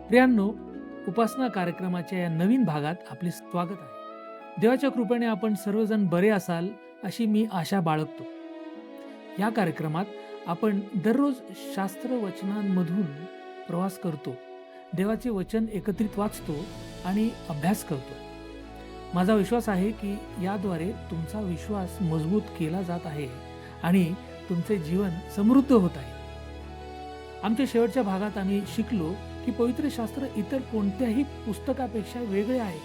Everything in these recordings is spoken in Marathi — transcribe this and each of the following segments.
प्रियांनो, उपासना कार्यक्रमाच्या या नवीन भागात आपले स्वागत आहे. देवाच्या कृपेने आपण सर्वजण बरे असाल अशी मी आशा बाळगतो. या कार्यक्रमात आपण दररोज शास्त्र वचनांमधून प्रवास करतो. देवाचे वचन एकत्रित वाचतो आणि अभ्यास करतो. माझा विश्वास आहे की याद्वारे तुमचा विश्वास मजबूत केला जात आहे आणि तुमचे जीवन समृद्ध होत आहे. आमच्या शेवटच्या भागात आम्ही शिकलो की पवित्र शास्त्र इतर कोणत्याही पुस्तकापेक्षा वेगळे आहे.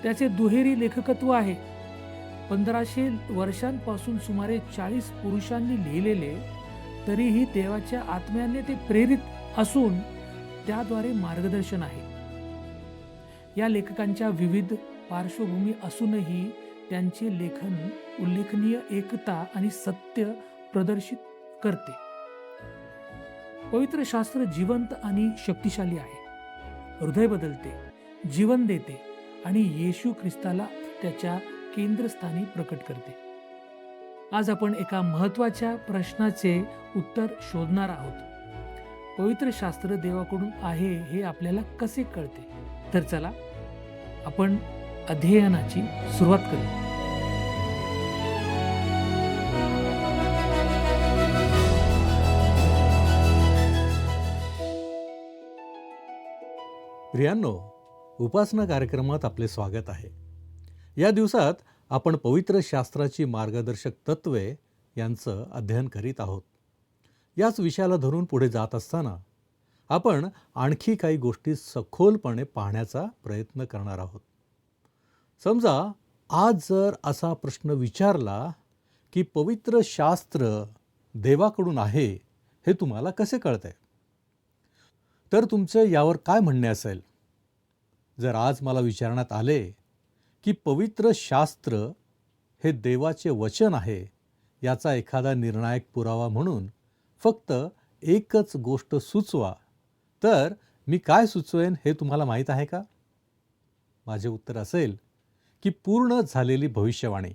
त्याचे दुहेरी लेखकत्व आहे. 1500 वर्षांपासून सुमारे 40 पुरुषांनी लिहिलेले, तरीही देवाच्या आत्म्याने ते प्रेरित असून त्याद्वारे मार्गदर्शन आहे. या लेखकांच्या विविध पार्श्वभूमी असूनही त्यांचे लेखन उल्लेखनीय एकता आणि सत्य प्रदर्शित करते. पवित्र शास्त्र जिवंत आणि शक्तिशाली आहे. हृदय बदलते, जीवन देते आणि येशू ख्रिस्ताला त्याच्या केंद्रस्थानी प्रकट करते. आज आपण एका महत्त्वाच्या प्रश्नाचे उत्तर शोधणार आहोत. पवित्र शास्त्र देवाकडून आहे हे आपल्याला कसे कळते? तर चला आपण अध्ययनाची सुरुवात करू. प्रियांनो, उपासना कार्यक्रमात आपले स्वागत आहे. या दिवसात आपण पवित्र शास्त्राची मार्गदर्शक तत्वे यांचं अध्ययन करीत आहोत. याच विषयाला धरून पुढे जात असताना आपण आणखी काही गोष्टी सखोलपणे पाहण्याचा प्रयत्न करणार आहोत. समजा आज जर असा प्रश्न विचारला की पवित्र शास्त्र देवाकडून आहे हे तुम्हाला कसे कळतंय, तर तुमचे यावर काय म्हणणे असेल? जर आज मला विचारण्यात आले की पवित्र शास्त्र हे देवाचे वचन आहे, याचा एखादा निर्णायक पुरावा म्हणून फक्त एकच गोष्ट सुचवा, तर मी काय सुचवेन हे तुम्हाला माहीत आहे का? माझे उत्तर असेल की पूर्ण झालेली भविष्यवाणी.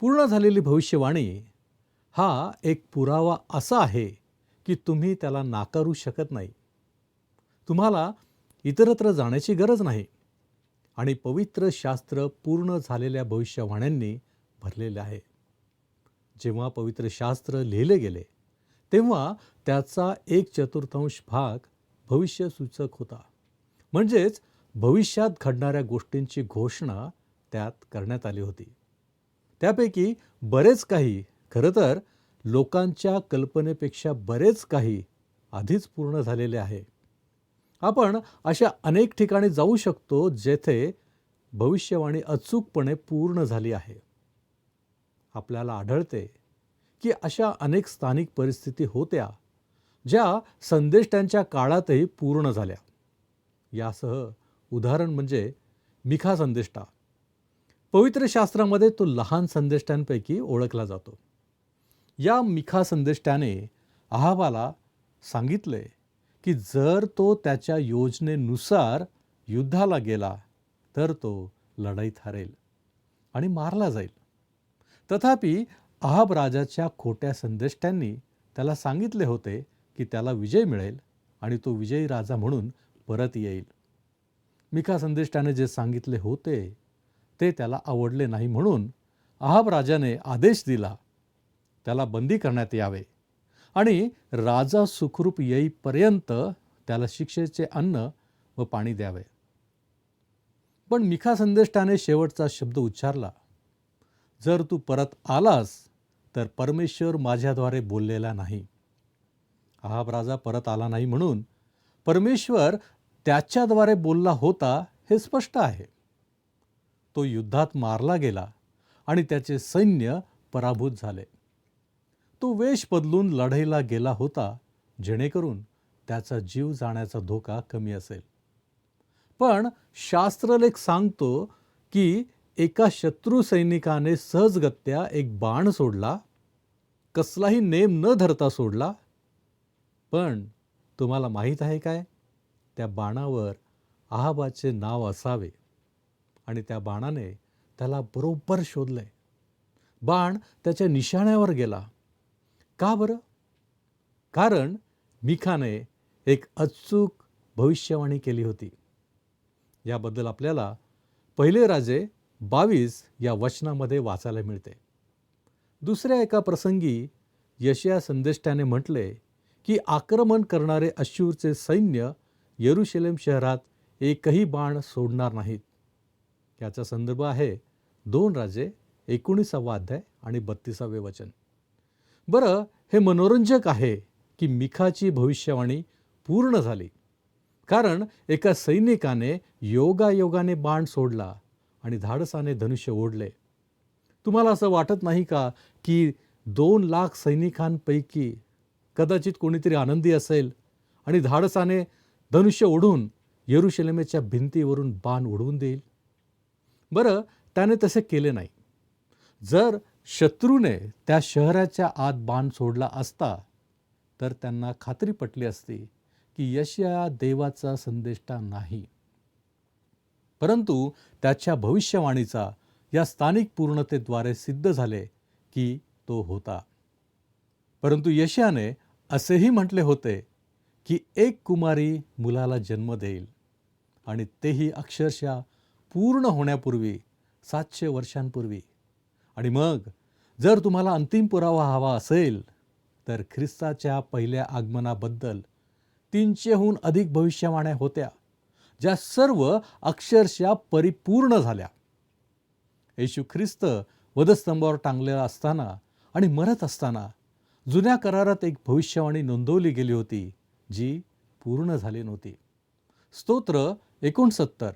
पूर्ण झालेली भविष्यवाणी हा एक पुरावा असा आहे की तुम्ही त्याला नाकारू शकत नाही. तुम्हाला इतरत्र जाण्याची गरज नाही. आणि पवित्र शास्त्र पूर्ण झालेल्या भविष्यवाण्यांनी भरलेले आहे. जेव्हा पवित्र शास्त्र लिहिले गेले तेव्हा त्याचा 1/4 भाग भविष्यसूचक होता. म्हणजेच भविष्यात घडणाऱ्या गोष्टींची घोषणा त्यात करण्यात आली होती. त्यापैकी बरेच काही, खरं तर लोकांच्या कल्पनेपेक्षा बरेच काही आधीच पूर्ण झालेले आहे. आपण अशा अनेक ठिकाणी जाऊ शकतो जेथे भविष्यवाणी अचूकपणे पूर्ण झाली आहे. आपल्याला आढळते की अशा अनेक स्थानिक परिस्थिती होत्या ज्या संदेष्टांच्या काळातही पूर्ण झाल्या. यासह उदाहरण म्हणजे मिखा संदेष्टा. पवित्र शास्त्रामध्ये तो लहान संदेष्टांपैकी ओळखला जातो. या मिखा संदेष्टाने अहाबाला सांगितले की जर तो त्याच्या योजनेनुसार युद्धाला गेला तर तो लढाईत हरेल आणि मारला जाईल. तथापि अहाब राजाच्या खोट्या संदेष्टांनी त्याला सांगितले होते की त्याला विजय मिळेल आणि तो विजयी राजा म्हणून परत येईल. मिखा संदेष्टाने जे सांगितले होते ते त्याला आवडले नाही, म्हणून अहाब राजाने आदेश दिला त्याला बंदी करण्यात यावे आणि राजा सुखरूप येईपर्यंत त्याला शिक्षेचे अन्न व पाणी द्यावे. पण मिखा संदेष्टाने शेवटचा शब्द उच्चारला, जर तू परत आलास तर परमेश्वर माझ्याद्वारे बोललेला नाही. अहाब राजा परत आला नाही म्हणून परमेश्वर त्याच्याद्वारे बोलला होता हे स्पष्ट आहे. तो युद्धात मारला गेला आणि त्याचे सैन्य पराभूत झाले. तो वेश बदलून लढाईला गेला होता जेणेकरून त्याचा जीव जाण्याचा धोका कमी असेल. पण शास्त्रलेख सांगतो की एका शत्रू सैनिकाने सहजगत्या एक बाण सोडला, कसलाही नेम न धरता सोडला. पण तुम्हाला माहीत आहे काय? त्या बाणावर अहाबाचे नाव असावे आणि त्या बाणाने त्याला बरोबर शोधले. बाण त्याच्या निशाण्यावर गेला. का बरं? कारण मिखाने एक अचूक भविष्यवाणी केली होती. याबद्दल आपल्याला पहिले राजे 22 या वचनामध्ये वाचायला मिळते. दुसऱ्या एका प्रसंगी यशाया संदेष्टाने म्हटले की आक्रमण करणारे अश्शूरचे सैन्य येरुशलेम शहरात एकही बाण सोडणार नाहीत. याचा संदर्भ आहे 2 राजे 19 अध्याय आणि 32 वचन. बरं, हे मनोरंजक आहे की मिखाची भविष्यवाणी पूर्ण झाली, कारण एका सैनिकाने योगायोगाने बाण सोडला आणि धाडसाने धनुष्य ओढले. तुम्हाला असं वाटत नाही का की 2 लाख सैनिकांपैकी कदाचित कोणीतरी आनंदी असेल आणि धाडसाने धनुष्य ओढून येरुशलेमेच्या भिंतीवरून बाण उडवून देईल? बरं, त्याने तसे केले नाही. जर शत्रूने त्या शहराच्या आत बाण सोडला असता तर त्यांना खात्री पटली असती की यशाया देवाचा संदेष्टा नाही. परंतु त्याच्या भविष्यवाणीचा या स्थानिक पूर्णतेद्वारे सिद्ध झाले की तो होता. परंतु यशायाने असेही म्हटले होते की एक कुमारी मुलाला जन्म देईल आणि तेही अक्षरशः पूर्ण होण्यापूर्वी 700 वर्षांपूर्वी. आणि मग जर तुम्हाला अंतिम पुरावा हवा असेल तर ख्रिस्ताच्या पहिल्या आगमनाबद्दल 300हून अधिक भविष्यवाण्या होत्या, ज्या सर्व अक्षरशः परिपूर्ण झाल्या. येशू ख्रिस्त वधस्तंभावर टांगलेला असताना आणि मरत असताना जुन्या करारात एक भविष्यवाणी नोंदवली गेली होती जी पूर्ण झाली नव्हती. स्तोत्र 69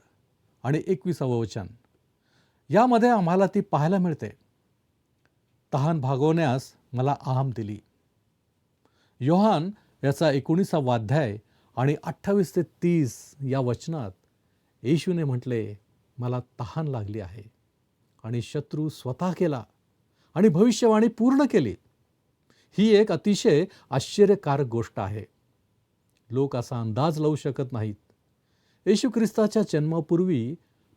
आणि 21 वचन यामध्ये आम्हाला ती पाहायला मिळते. तहान भागवण्यास मला आम दिली. योहान याचा 19 अध्याय आणि 28 ते 30 या वचनात येशूने म्हटले, मला तहान लागली आहे, आणि शत्रू स्वतः केला आणि भविष्यवाणी पूर्ण केली. ही एक अतिशय आश्चर्यकारक गोष्ट आहे. लोक असा अंदाज लावू शकत नाहीत. येशू ख्रिस्ताच्या जन्मापूर्वी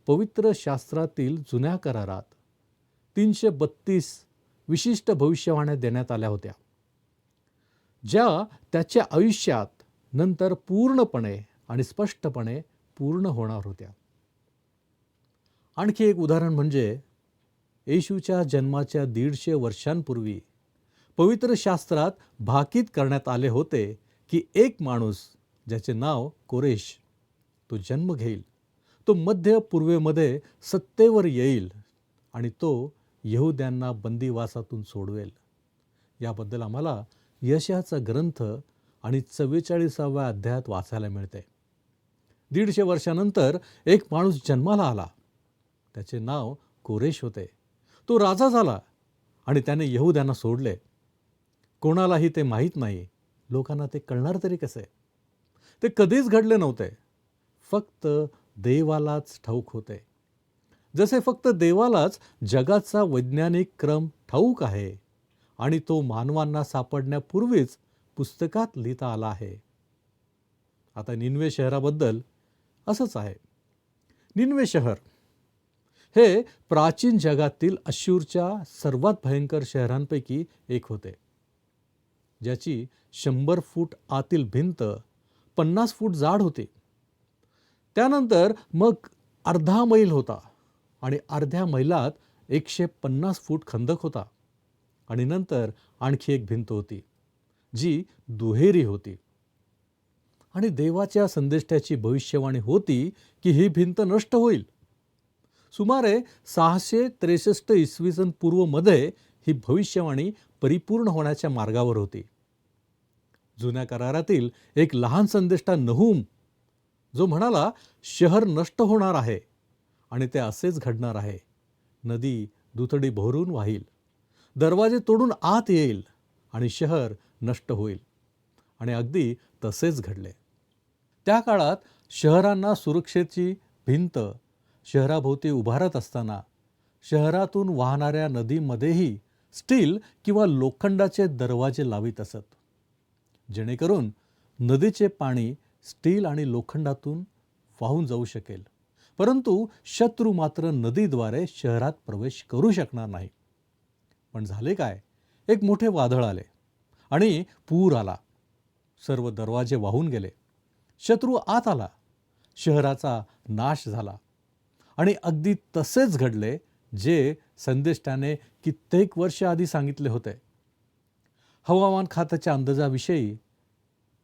पवित्र शास्त्रातील जुन्या करारात 332 विशिष्ट भविष्यवाण्या देण्यात आल्या होत्या, ज्या त्याच्या आयुष्यात नंतर पूर्णपणे आणि स्पष्टपणे पूर्ण होणार होत्या. आणखी एक उदाहरण म्हणजे येशूच्या जन्माच्या 150 वर्षांपूर्वी पवित्र शास्त्रात भाकीत करण्यात आले होते की एक माणूस ज्याचे नाव कोरेश तो जन्म घेईल, तो मध्य पूर्वेमध्ये सत्तेवर येईल आणि तो यहुद्यांना बंदिवासातून सोडवेल. याबद्दल आम्हाला यशायाचा ग्रंथ आणि 44व्या अध्यायात वाचायला मिळते. 150 वर्षानंतर एक माणूस जन्माला आला. त्याचे नाव कोरेश होते. तो राजा झाला आणि त्याने यहुद्यांना सोडले. कोणालाही ते माहीत नाही. लोकांना ते कळणार तरी कसे? ते कधीच घडले नव्हते. फक्त देवालाच ठाऊक होते. जसे फक्त देवालाच जगाचा वैज्ञानिक क्रम ठाऊक आहे आणि तो मानवांना सापडण्यापूर्वीच पुस्तकात लिहिता आला आहे. आता निनवे शहराबद्दल असंच आहे. निनवे शहर हे प्राचीन जगातील अश्शूरच्या सर्वात भयंकर शहरांपैकी एक होते, ज्याची 100 फूट आतील भिंत 50 फूट जाड होती. त्यानंतर मग अर्धा मैल होता आणि अर्ध्या मैलात 150 फूट खंदक होता आणि नंतर आणखी एक भिंत होती जी दुहेरी होती. आणि देवाच्या संदेष्टाची भविष्यवाणी होती की ही भिंत नष्ट होईल. सुमारे 663 इसवी सन पूर्वमध्ये ही भविष्यवाणी परिपूर्ण होण्याच्या मार्गावर होती. जुन्या करारातील एक लहान संदेष्टा नहूम, जो म्हणाला शहर नष्ट होणार आहे आणि ते असेच घडणार आहे. नदी दुथडी भरून वाहील, दरवाजे तोडून आत येईल आणि शहर नष्ट होईल. आणि अगदी तसेच घडले. त्या काळात शहरांना सुरक्षेची भिंत शहराभोवती उभारत असताना शहरातून वाहणाऱ्या नदीमध्येही स्टील किंवा लोखंडाचे दरवाजे लावित असत, जेणेकरून नदीचे पाणी स्टील आणि लोखंडातून वाहून जाऊ शकेल. परंतु शत्रू मात्र नदीद्वारे शहरात प्रवेश करू शकणार नाही. पण झाले काय? एक मोठे वादळ आले आणि पूर आला. सर्व दरवाजे वाहून गेले शत्रू आत आला, शहराचा नाश झाला. आणि अगदी तसेच घडले जे संदेष्टाने कित्येक वर्ष आधी सांगितले होते. हवामान खात्याच्या अंदाजाविषयी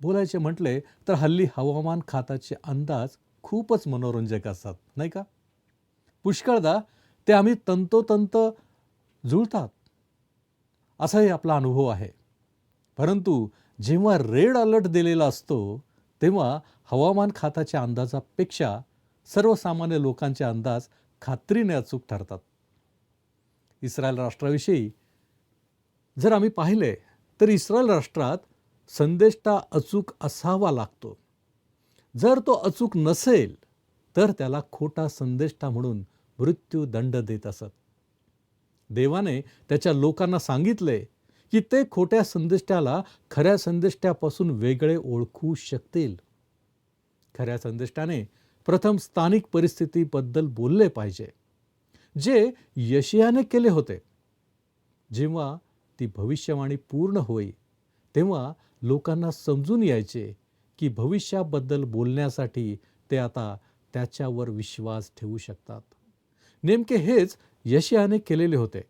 बोलायचे म्हटले तर हल्ली हवामान खात्याचे अंदाज खूपच मनोरंजक असतात, नाही का? पुष्कळदा ते आम्ही तंतोतंत जुळतात असाही आपला अनुभव आहे. परंतु जेव्हा रेड अलर्ट दिलेला असतो तेव्हा हवामान खात्याच्या अंदाजापेक्षा सर्वसामान्य लोकांचे अंदाज खात्रीने अचूक ठरतात. इस्रायल राष्ट्राविषयी जर आम्ही पाहिले तर इस्रायल राष्ट्रात संदेष्टा अचूक असावा लागतो. जर तो अचूक नसेल तर त्याला खोटा संदेष्टा म्हणून मृत्यूदंड देत असत. देवाने त्याच्या लोकांना सांगितले की ते खोट्या संदेष्टाला खऱ्या संदेष्टापासून वेगळे ओळखू शकतील. खऱ्या संदेष्टाने प्रथम स्थानिक परिस्थितीबद्दल बोलले पाहिजे, जे यशायाने केले होते. जेव्हा ती भविष्यवाणी पूर्ण होई तेव्हा लोकांना समजून यायचे की भविष्याबद्दल बोलण्यासाठी ते आता त्याच्यावर विश्वास ठेवू शकतात. नेमके हेच यशायाने केलेले होते.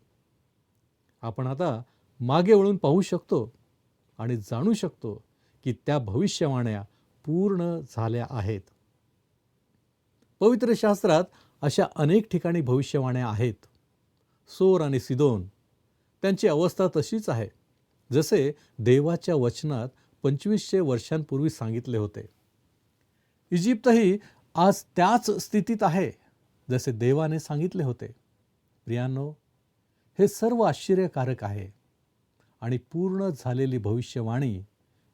आपण आता मागे वळून पाहू शकतो आणि जाणू शकतो की त्या भविष्यवाण्या पूर्ण झाल्या आहेत. पवित्र शास्त्रात अशा अनेक ठिकाणी भविष्यवाण्या आहेत. सोर आणि सिदोन, त्यांची अवस्था तशीच आहे जसे देवाच्या वचनात 2500 वर्षांपूर्वी सांगितले होते. इजिप्तही आज त्याच स्थितीत आहे जसे देवाने सांगितले होते. प्रियांनो, हे सर्व आश्चर्यकारक आहे आणि पूर्ण झालेली भविष्यवाणी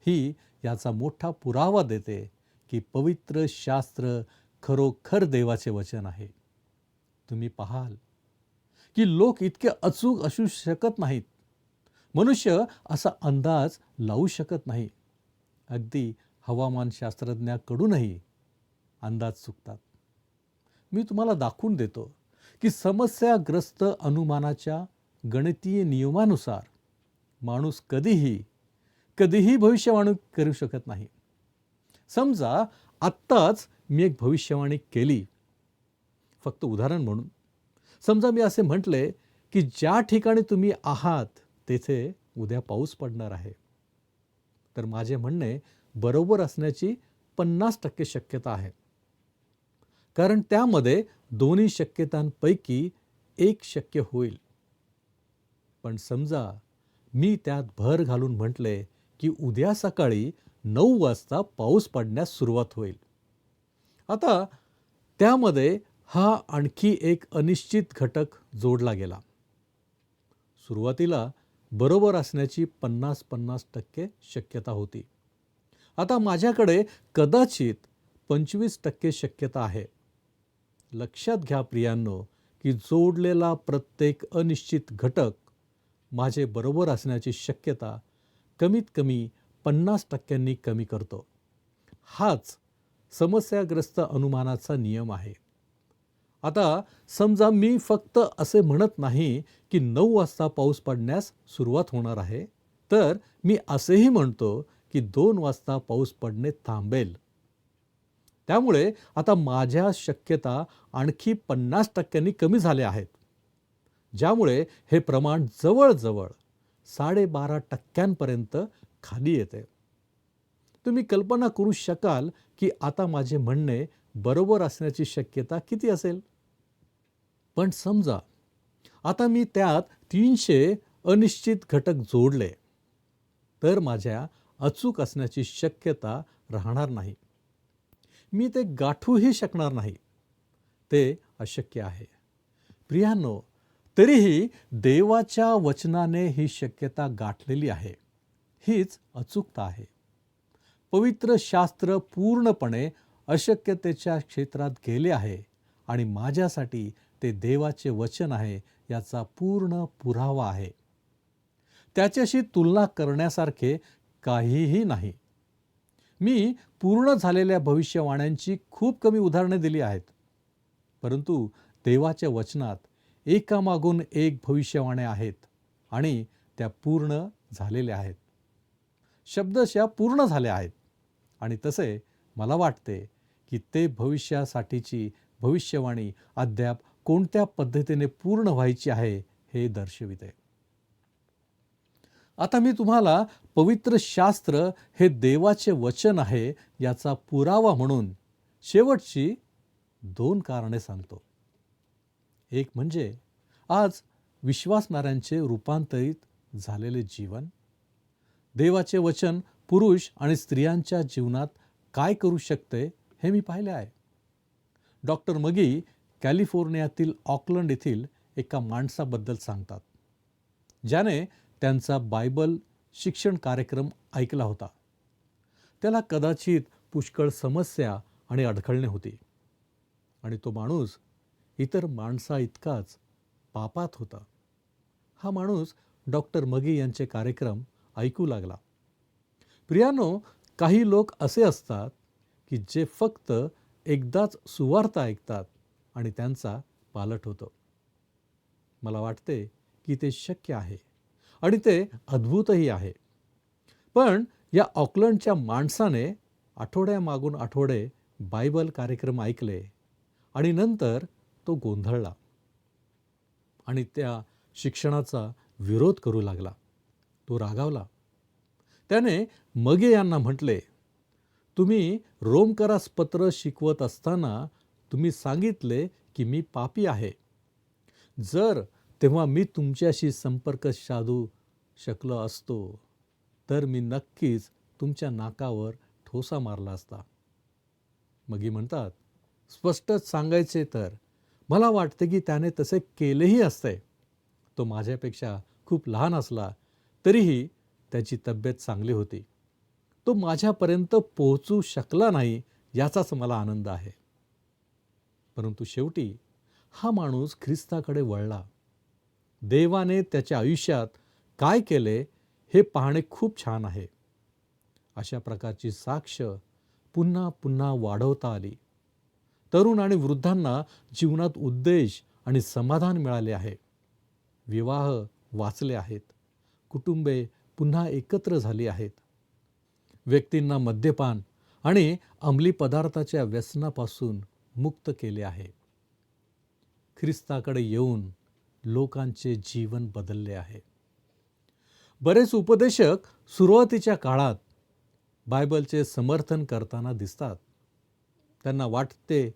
ही याचा मोठा पुरावा देते की पवित्र शास्त्र खरोखर देवाचे वचन आहे. तुम्ही पाहाल की लोक इतके अचूक असू शकत नाहीत. मनुष्य असा अंदाज लावू शकत नाही. अगदी हवामानशास्त्रज्ञाकडूनही अंदाज चुकतात. मी तुम्हाला दाखवून देतो की समस्याग्रस्त अनुमानाच्या गणितीय नियमानुसार माणूस कधीही भविष्यवाणी करू शकत नाही. समजा आत्ताच मी एक भविष्यवाणी केली. फक्त उदाहरण म्हणून समजा मी असे म्हटले की ज्या ठिकाणी तुम्ही आहात तेथे उद्या पाऊस पडणार आहे. तर माझे म्हणणे बरोबर असण्याची 50% शक्यता आहे. कारण त्यामध्ये दोन्ही शक्यतांपैकी एक शक्य होईल. पण समजा मी त्यात भर घालून म्हटले की उद्या सकाळी 9 वाजता पाऊस पडण्यास सुरुवात होईल. आता त्यामध्ये हा आणखी एक अनिश्चित घटक जोडला गेला. सुरुवातीला बरोबर असण्याची 50% शक्यता होती. आता माझ्याकडे कदाचित 25% शक्यता आहे. लक्षात घ्या प्रियांनो की जोडलेला प्रत्येक अनिश्चित घटक माझे बरोबर असण्याची शक्यता कमीत कमी 50% कमी करतो. हाच समस्याग्रस्त अनुमानाचा नियम आहे. आता समजा मी फक्त असे म्हणत नाही की 9 वाजता पाऊस पडण्यास सुरुवात होणार आहे, तर मी असेही म्हणतो की 2 वाजता पाऊस पडणे थांबेल. त्यामुळे आता माझ्या शक्यता आणखी 50% कमी झाल्या आहेत, ज्यामुळे हे प्रमाण जवळजवळ 12.5% खाली येते. तुम्ही कल्पना करू शकाल की आता माझे म्हणणे बरोबर असण्याची शक्यता किती असेल. पण समजा आता मी त्यात 300 अनिश्चित घटक जोडले, तर माझ्या अचूक असण्याची शक्यता राहणार नाही. मी ते गाठूही शकणार नाही. ते अशक्य आहे. प्रियांनो, तरीही देवाच्या वचनाने ही शक्यता गाठलेली आहे. हीच अचूकता आहे. पवित्र शास्त्र पूर्णपणे अशक्यतेच्या क्षेत्रात गेले आहे आणि माझ्यासाठी ते देवाचे वचन आहे याचा पूर्ण पुरावा आहे. त्याच्याशी तुलना करण्यासारखे काहीही नाही. मी पूर्ण झालेल्या भविष्यवाण्यांची खूप कमी उदाहरणे दिली आहेत, परंतु देवाच्या वचनात एकामागून एक भविष्यवाण्या आहेत आणि त्या पूर्ण झालेल्या आहेत. शब्दशः पूर्ण झाल्या आहेत आणि तसे मला वाटते की ते भविष्यासाठीची भविष्यवाणी अद्याप कोणत्या पद्धतीने पूर्ण व्हायची आहे हे दर्शविते. आता मी तुम्हाला पवित्र शास्त्र हे देवाचे वचन आहे याचा पुरावा म्हणून शेवटची 2 कारणे सांगतो. एक म्हणजे आज विश्वासणाऱ्यांचे रूपांतरित झालेले जीवन. देवाचे वचन पुरुष आणि स्त्रियांच्या जीवनात काय करू शकते हे मी पाहिले आहे. डॉक्टर मगी कॅलिफोर्नियातील ऑकलंड येथील एका माणसाबद्दल सांगतात, ज्याने त्यांचा बायबल शिक्षण कार्यक्रम ऐकला होता. त्याला कदाचित पुष्कळ समस्या आणि अडखळणे होती आणि तो माणूस इतर माणसा इतकाच पापात होता. हा माणूस डॉक्टर मगी यांचे कार्यक्रम ऐकू लागला. प्रियानो, काही लोक असे असतात की जे फक्त एकदाच सुवार्ता ऐकतात आणि त्यांचा पालट होतो. मला वाटते की ते शक्य आहे आणि ते अद्भुतही आहे. पण या ऑकलंडच्या माणसाने आठवड्यामागून आठवडे बायबल कार्यक्रम ऐकले आणि नंतर तो गोंधळला आणि त्या शिक्षणाचा विरोध करू लागला. तो रागावला. त्याने मगे यांना म्हटले, तुम्ही रोमकरास पत्र शिकवत असताना तुम्ही सांगितले की मी पापी आहे. जर तेव्हा मी तुमच्याशी संपर्क साधू शकलो असतो तर मी नक्कीच तुमच्या नाकावर ठोसा मारला असता. मगी म्हणतात, स्पष्टच सांगायचे तर मला वाटते की त्याने तसे केलेही असते. तो माझ्यापेक्षा खूप लहान असला तरीही त्याची तब्येत चांगली होती. तो माझ्यापर्यंत पोहोचू शकला नाही याचाच मला आनंद आहे. परंतु शेवटी हा माणूस ख्रिस्ताकडे वळला. देवाने त्याच्या आयुष्यात काय केले हे पाहणे खूप छान आहे. अशा प्रकारची साक्ष पुन्हा पुन्हा वाढवता आली. तरुण आणि वृद्धांना जीवनात उद्देश आणि समाधान मिळाले आहे. विवाह वाचले आहेत. कुटुंबे पुन्हा एकत्र झाली आहेत. व्यक्तींना मद्यपान आणि अंमली पदार्थाच्या व्यसनापासून मुक्त केले आहे. ख्रिस्ताकडे येऊन लोकांचे जीवन बदलले आहे. बरेच उपदेशक सुरुवातीच्या काळात बायबलचे समर्थन करताना दिसतात. त्यांना वाटते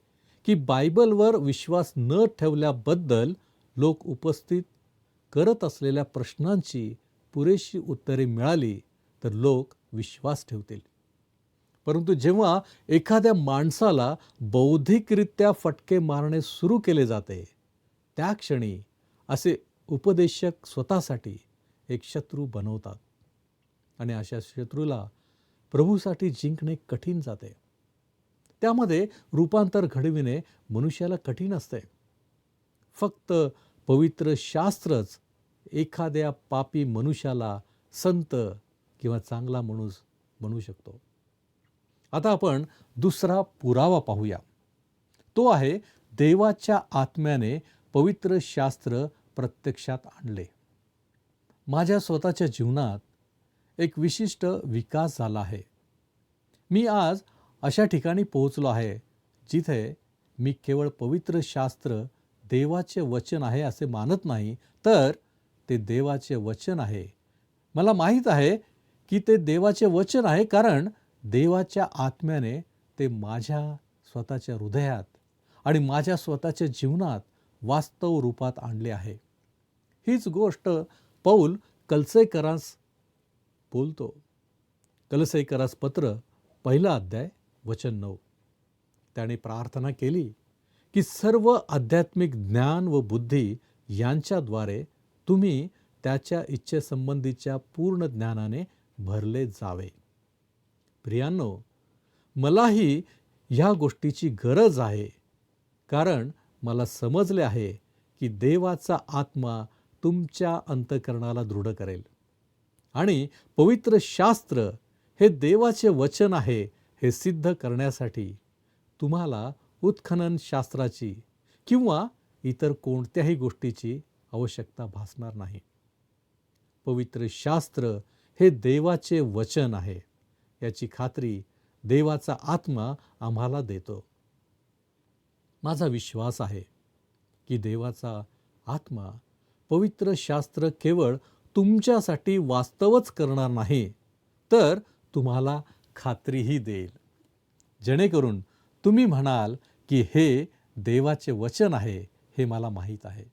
की बायबलवर विश्वास न ठेवल्याबद्दल लोक उपस्थित करत असलेल्या प्रश्नांची पुरेशी उत्तरे मिळाली तर लोक विश्वास ठेवतील. परंतु जेव्हा एखाद्या माणसाला बौद्धिकरित्या फटके मारणे सुरू केले जाते, त्या क्षणी असे उपदेशक स्वतःसाठी एक शत्रू बनवतात आणि अशा शत्रूला प्रभूसाठी जिंकणे कठीण जाते. त्यामध्ये रूपांतर घडविणे मनुष्याला कठीण असते. फक्त पवित्र शास्त्रच एखाद्या पापी मनुष्याला संत किंवा चांगला माणूस बनवू शकतो. आता आपण दुसरा पुरावा पाहूया. तो आहे देवाच्या आत्म्याने पवित्र शास्त्र प्रत्यक्षात आणले. माझ्या स्वतःच्या जीवनात एक विशिष्ट विकास झाला आहे. मी आज अशा ठिकाणी पोहोचलो आहे जिथे मी केवळ पवित्र शास्त्र देवाचे वचन आहे असे मानत नाही, तर ते देवाचे वचन आहे. मला माहीत आहे की ते देवाचे वचन आहे कारण देवाच्या आत्म्याने ते माझ्या स्वतःच्या हृदयात आणि माझ्या स्वतःच्या जीवनात वास्तव रूपात आणले आहे. हीच गोष्ट पौल कलसेकरास बोलतो. कलसेकरास पत्र 1 अध्याय वचन 9. त्याने प्रार्थना केली की सर्व आध्यात्मिक ज्ञान व बुद्धी यांच्याद्वारे तुम्ही त्याच्या इच्छेसंबंधीच्या पूर्ण ज्ञानाने भरले जावे. प्रियांनो, मलाही ह्या गोष्टीची गरज आहे कारण मला समजले आहे की देवाचा आत्मा तुमच्या अंतःकरणाला दृढ करेल आणि पवित्र शास्त्र हे देवाचे वचन आहे हे सिद्ध करण्यासाठी तुम्हाला उत्खनन शास्त्राची किंवा इतर कोणत्याही गोष्टीची आवश्यकता भासणार नाही. पवित्र शास्त्र हे देवाचे वचन आहे याची खात्री देवाचा आत्मा आम्हाला देतो. माझा विश्वास आहे की देवाचा आत्मा पवित्र शास्त्र केवळ तुमच्यासाठी वास्तवच करणार नाही, तर तुम्हाला खात्रीही देईल, जेणेकरून तुम्ही म्हणाल की हे देवाचे वचन आहे. हे मला माहीत आहे.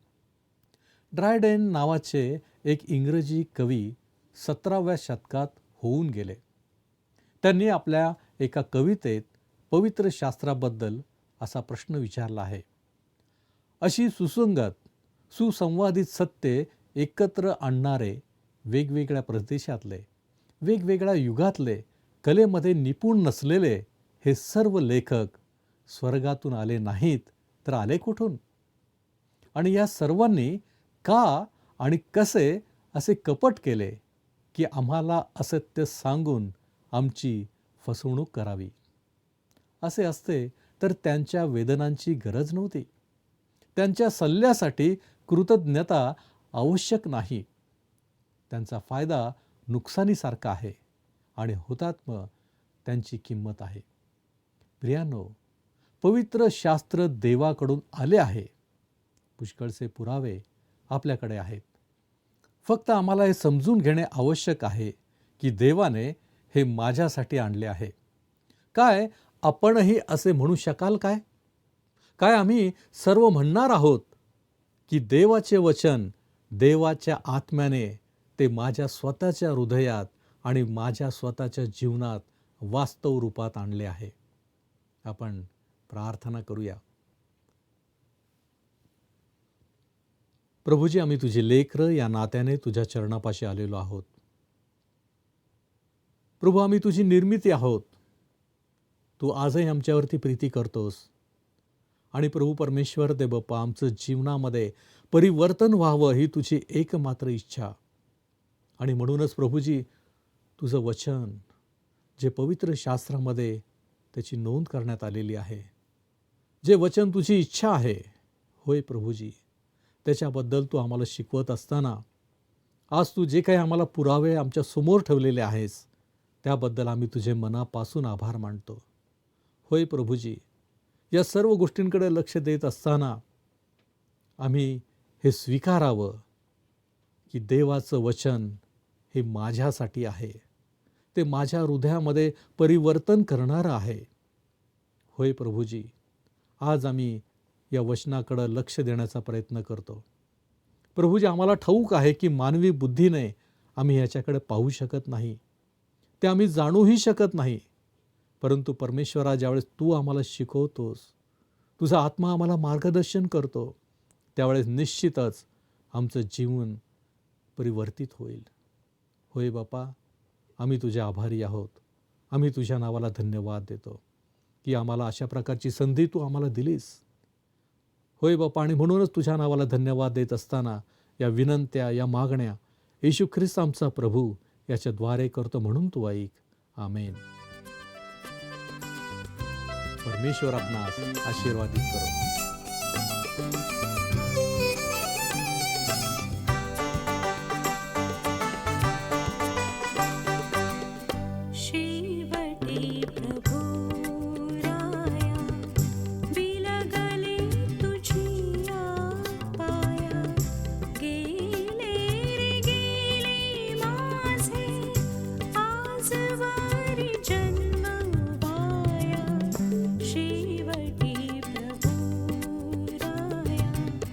ड्रायडेन नावाचे एक इंग्रजी कवी 17व्या शतकात होऊन गेले. त्यांनी आपल्या एका कवितेत पवित्र शास्त्राबद्दल असा प्रश्न विचारला आहे. अशी सुसंगत, सुसंवादित सत्ये एकत्र आणणारे, वेगवेगळ्या प्रदेशातले, वेगवेगळ्या युगातले, कलेमध्ये निपुण नसलेले हे सर्व लेखक स्वर्गातून आले नाहीत तर आले कुठून? आणि या सर्वांनी का आणि कसे असे कपट केले की आम्हाला असत्य सांगून आमची फसवणूक करावी? असे असते तर त्यांच्या वेदनांची गरज नव्हती. त्यांच्या सल्ल्यासाठी कृतज्ञता आवश्यक नाही. त्यांचा फायदा नुकसानीसारखा आहे आणि हुतात्मा त्यांची किंमत आहे. प्रियानो, पवित्र शास्त्र देवाकडून आले आहे. पुष्कळचे पुरावे आपल्याकडे आहेत. फक्त आम्हाला हे समजून घेणे आवश्यक आहे की देवाने हे माझ्यासाठी आणले आहे. काय आपणही असे म्हणू शकाल काय? काय आम्ही सर्व म्हणणार आहोत की देवाचे वचन देवाच्या आत्म्याने ते माझ्या स्वतःच्या हृदयात आणि माझ्या स्वतःच्या जीवनात वास्तव रूपात आणले आहे? आपण प्रार्थना करूया. प्रभूजी, आम्ही तुझे लेकरं या नात्याने तुझ्या चरणापाशी आलेलो आहोत. प्रभू, आम्ही तुझी निर्मिती आहोत. तू आजही आमच्यावरती प्रीती करतोस. आणि प्रभू परमेश्वर दे बाप्पा, आमचं जीवनामध्ये परिवर्तन व्हावं ही तुझी एकमात्र इच्छा. आणि म्हणूनच प्रभूजी, तुझं वचन जे पवित्र शास्त्रामध्ये त्याची नोंद करण्यात आलेली आहे, जे वचन तुझी इच्छा आहे, होय प्रभूजी, त्याच्याबद्दल तू आम्हाला शिकवत असताना आज तू जे काही आम्हाला पुरावे आमच्या समोर ठेवलेले आहेस त्याबद्दल आम्ही तुझे मनापासून आभार मानतो. होय प्रभूजी, या सर्व गोष्टींकडे लक्ष देत असताना आम्ही हे स्वीकारावं की देवाचं वचन हे माझ्यासाठी आहे. ते माझ्या हृदयामध्ये परिवर्तन करणारं आहे. होय प्रभूजी, आज आम्ही या वचनाकडं लक्ष देण्याचा प्रयत्न करतो. प्रभूजी, आम्हाला ठाऊक आहे की मानवी बुद्धीने आम्ही याच्याकडे पाहू शकत नाही, ते आम्ही जाणूही शकत नाही. परंतु परमेश्वरा, ज्यावेळेस तू आम्हाला शिकवतोस, तुझा आत्मा आम्हाला मार्गदर्शन करतो, त्यावेळेस निश्चितच आमचं जीवन परिवर्तित होईल. होय बापा, आम्ही तुझे आभारी आहोत. आम्ही तुझ्या नावाला धन्यवाद देतो की आम्हाला अशा प्रकारची संधी तू आम्हाला दिलीस. होय बापा, आणि म्हणूनच तुझ्या नावाला धन्यवाद देत असताना या विनंत्या, या मागण्या येशू ख्रिस्त आमचा प्रभू याच्याद्वारे करतो, म्हणून तू ऐक. आमेन. परमेश्वर आपणास आशीर्वादित करो. शेवटी प्रभू राया बिलगले तुझिया पाया गेले रे गेले माझे आजवारी जन्म वाया शेवटी प्रभू राया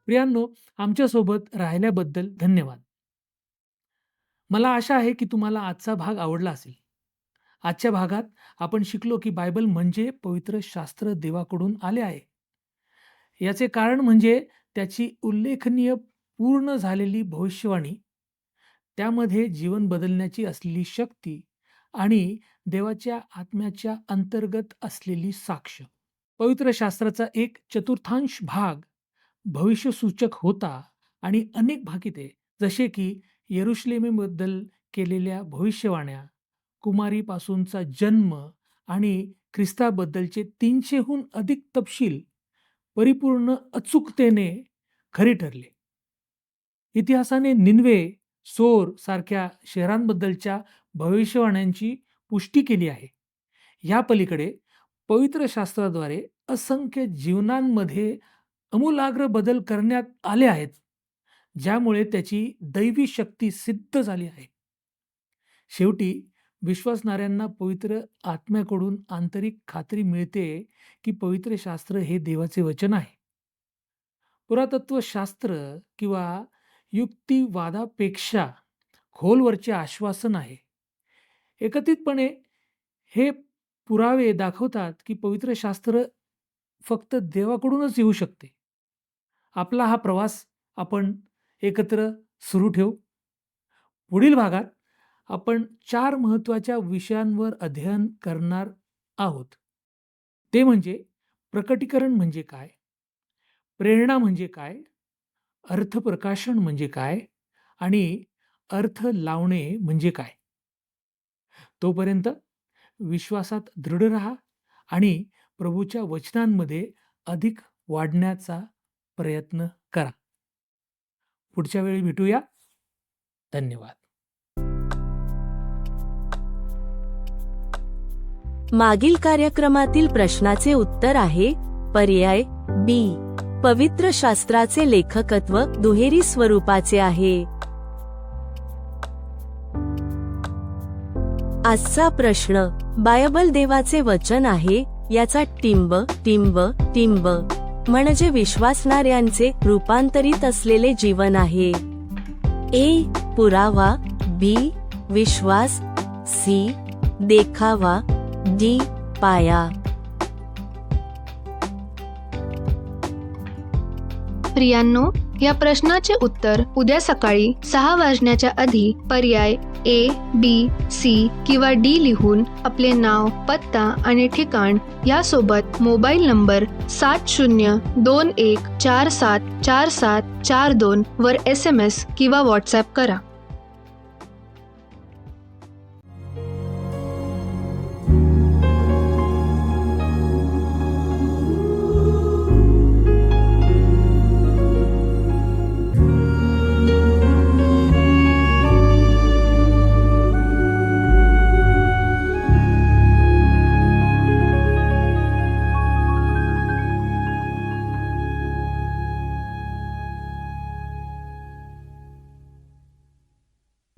प्रियांनो, आमच्यासोबत राहिल्याबद्दल धन्यवाद. मला आशा आहे की तुम्हाला आजचा भाग आवडला असेल. आजच्या भागात आपण शिकलो की बायबल म्हणजे पवित्र शास्त्र देवाकडून आले आहे. याचे कारण म्हणजे त्याची उल्लेखनीय पूर्ण झालेली भविष्यवाणी, त्यामध्ये जीवन बदलण्याची असलेली शक्ती आणि देवाच्या आत्म्याच्या अंतर्गत असलेली साक्ष. पवित्र शास्त्राचा एक चतुर्थांश भाग भविष्यसूचक होता आणि अनेक भाकिते जसे की यरुशलेमेबद्दल केलेल्या भविष्यवाण्या, कुमारीपासूनचा जन्म आणि ख्रिस्ताबद्दलचे 300हून अधिक तपशील परिपूर्ण अचूकतेने खरे ठरले. इतिहासाने निनवे, सोर सारख्या शहरांबद्दलच्या भविष्यवाण्यांची पुष्टी केली आहे. या पलीकडे पवित्र शास्त्राद्वारे असंख्य जीवनांमध्ये आमूलाग्र बदल करण्यात आले आहेत, ज्यामुळे त्याची दैवी शक्ती सिद्ध झाली आहे. शेवटी विश्वासणाऱ्यांना पवित्र आत्म्याकडून आंतरिक खात्री मिळते की पवित्र शास्त्र हे देवाचे वचन आहे. पुरातत्वशास्त्र किंवा युक्तिवादापेक्षा खोलवरचे आश्वासन आहे. एकत्रितपणे हे पुरावे दाखवतात की पवित्र शास्त्र फक्त देवाकडूनच येऊ शकते. आपला हा प्रवास आपण एकत्र सुरू ठेवू. पुढील भागात आपण 4 महत्त्वाच्या विषयांवर अध्ययन करणार आहोत. ते म्हणजे प्रकटीकरण म्हणजे काय, प्रेरणा म्हणजे काय, अर्थप्रकाशन म्हणजे काय आणि अर्थ लावणे म्हणजे काय. तोपर्यंत विश्वासात दृढ राहा आणि प्रभूच्या वचनांमध्ये अधिक वाढण्याचा प्रयत्न करा. पुढच्या वेळी भेटूया. धन्यवाद. मागील कार्यक्रमातील प्रश्नाचे उत्तर आहे पर्याय बी. पवित्र शास्त्राचे लेखकत्व दुहेरी स्वरूपाचे आहे. आजचा प्रश्न, बायबल देवाचे वचन आहे याचा टिंब टिंब टिंब म्हणजे विश्वासणाऱ्यांचे रूपांतरित असलेले जीवन आहे. ए. पुरावा, बी. विश्वास, सी. देखावा, डी. पाया. प्रियांनो, या प्रश्नाचे उत्तर उद्या सकाळी 6 वाजण्याच्या आधी पर्याय ए, बी, सी किंवा डी लिहून आपले नाव, पत्ता आणि ठिकाण यासोबत मोबाईल नंबर 7021474742 वर SMS किंवा WhatsApp करा.